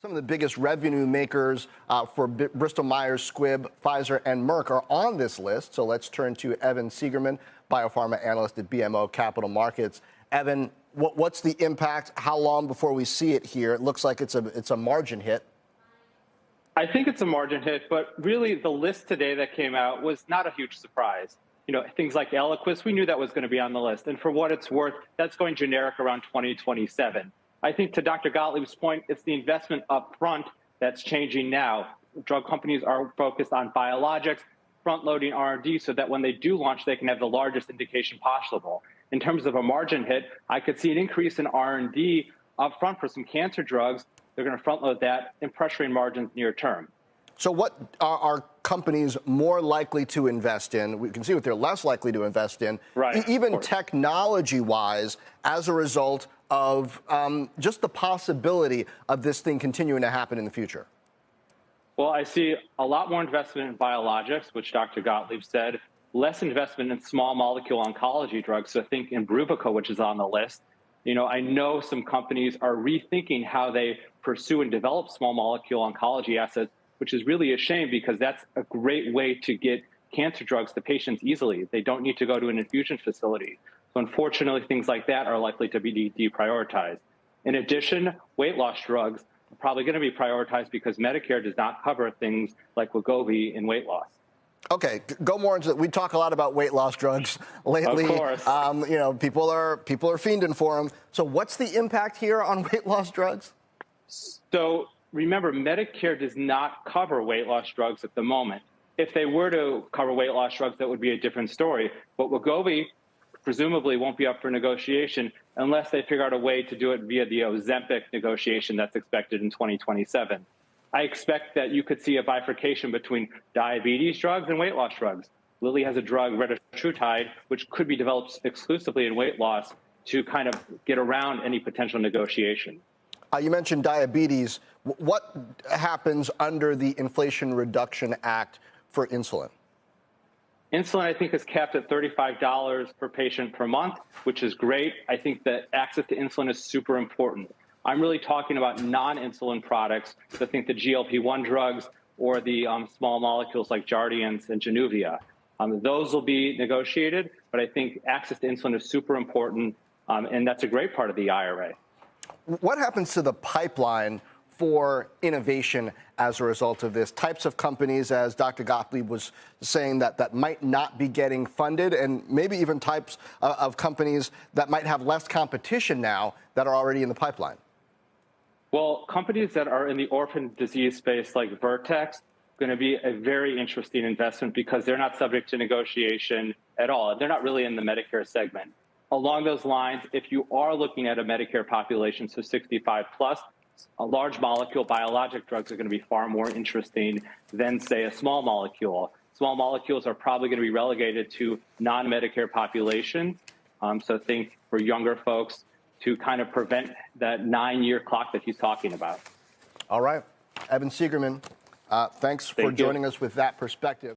Some of the biggest revenue makers for Bristol Myers Squibb, Pfizer, and Merck are on this list. So let's turn to Evan Seigerman, biopharma analyst at BMO Capital Markets. Evan, what's the impact? How long before we see it here? It looks like it's a margin hit. I think it's a margin hit, but really the list today that came out was not a huge surprise. You know, things like Eliquis, we knew that was going to be on the list. And for what it's worth, that's going generic around 2027. I think to Dr. Gottlieb's point, it's the investment up front that's changing now. Drug companies are focused on biologics, front-loading R&D so that when they do launch, they can have the largest indication possible. In terms of a margin hit, I could see an increase in R&D up front for some cancer drugs. They're going to front-load that and pressuring margins near term. So what are companies more likely to invest in? We can see what they're less likely to invest in, right, even technology-wise, as a result of just the possibility of this thing continuing to happen in the future. Well, I see a lot more investment in biologics, which Dr. Gottlieb said, less investment in small molecule oncology drugs. So think Imbruvica, which is on the list. You know, I know some companies are rethinking how they pursue and develop small molecule oncology assets, which is really a shame because that's a great way to get cancer drugs to patients easily. They don't need to go to an infusion facility. So unfortunately, things like that are likely to be deprioritized. In addition, weight loss drugs are probably going to be prioritized because Medicare does not cover things like Wegovy in weight loss. Okay, go more into it. We talk a lot about weight loss drugs lately. Of course. You know, people are fiending for them. So what's the impact here on weight loss drugs? So remember, Medicare does not cover weight loss drugs at the moment. If they were to cover weight loss drugs, that would be a different story. But Wegovy presumably won't be up for negotiation unless they figure out a way to do it via the Ozempic negotiation that's expected in 2027. I expect that you could see a bifurcation between diabetes drugs and weight loss drugs. Lilly has a drug, retatrutide, which could be developed exclusively in weight loss to kind of get around any potential negotiation. You mentioned diabetes. What happens under the Inflation Reduction Act for insulin? Insulin, I think, is capped at $35 per patient per month, which is great. I think that access to insulin is super important. I'm really talking about non-insulin products. So I think the GLP-1 drugs or the small molecules like Jardiance and Januvia. Those will be negotiated, but I think access to insulin is super important, and that's a great part of the IRA. What happens to the pipeline for innovation as a result of this? Types of companies, as Dr. Gottlieb was saying, that might not be getting funded, and maybe even types of companies that might have less competition now that are already in the pipeline. Well, companies that are in the orphan disease space like Vertex going to be a very interesting investment because they're not subject to negotiation at all. They're not really in the Medicare segment. Along those lines, if you are looking at a Medicare population, so 65 plus, a large molecule biologic drugs are going to be far more interesting than, say, a small molecule. Small molecules are probably going to be relegated to non-Medicare populations. So think for younger folks to kind of prevent that 9-year clock that he's talking about. All right. Evan Seigerman, thanks for joining us with that perspective.